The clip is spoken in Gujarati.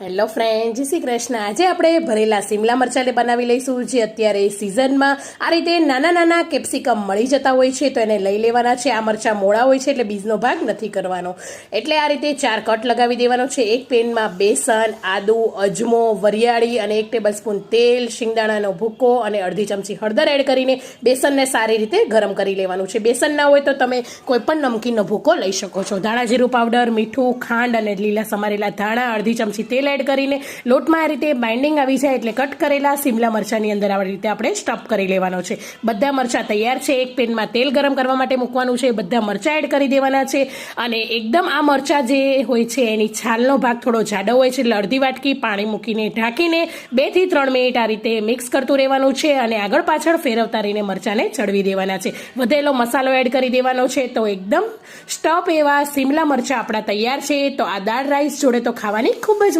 હેલો ફ્રેન્ડ, જય શ્રી કૃષ્ણ। આજે આપણે ભરેલા સિમલા મરચાં બનાવી લઈશું, જે અત્યારે સિઝનમાં આ રીતે નાના નાના કેપ્સિકમ મળી જતા હોય છે, તો એને લઈ લેવાના છે। આ મરચાં મોળા હોય છે એટલે બીજનો ભાગ નથી કરવાનો, એટલે આ રીતે 4 કટ લગાવી દેવાનો છે। એક પેનમાં બેસન, આદુ, અજમો, વરિયાળી અને 1 ટેબલસ્પૂન તેલ, શિંગદાણાનો ભૂકો અને અડધી ચમચી હળદર એડ કરીને બેસનને સારી રીતે ગરમ કરી લેવાનું છે। બેસન ના હોય તો તમે કોઈ પણ નમકીનનો ભૂકો લઈ શકો છો। ધાણા જીરું પાવડર, મીઠું, ખાંડ અને લીલા સમારેલા ધાણા, અડધી ચમચી તેલ એડ કરીને લોટમાં આ રીતે બાઇન્ડિંગ આવી જાય એટલે કટ કરેલા સિમલા મરચાંની અંદર આવી રીતે આપણે સ્ટફ કરી લેવાનો છે। બધા મરચાં તૈયાર છે। એક પેનમાં તેલ ગરમ કરવા માટે મૂકવાનું છે, બધા મરચાં એડ કરી દેવાના છે અને એકદમ આ મરચાં જે હોય છે એની છાલનો ભાગ થોડો જાડો હોય છે, એટલે અડધી વાટકી પાણી મૂકીને ઢાંકીને 2 થી 3 મિનિટ આ રીતે મિક્સ કરતું રહેવાનું છે અને આગળ પાછળ ફેરવતા રહીને મરચાંને ચડવી દેવાના છે। વધેલો મસાલો એડ કરી દેવાનો છે। તો એકદમ સ્ટફ એવા સિમલા મરચાં આપણા તૈયાર છે। તો આ દાળ રાઈસ જોડે તો ખાવાની ખૂબ જ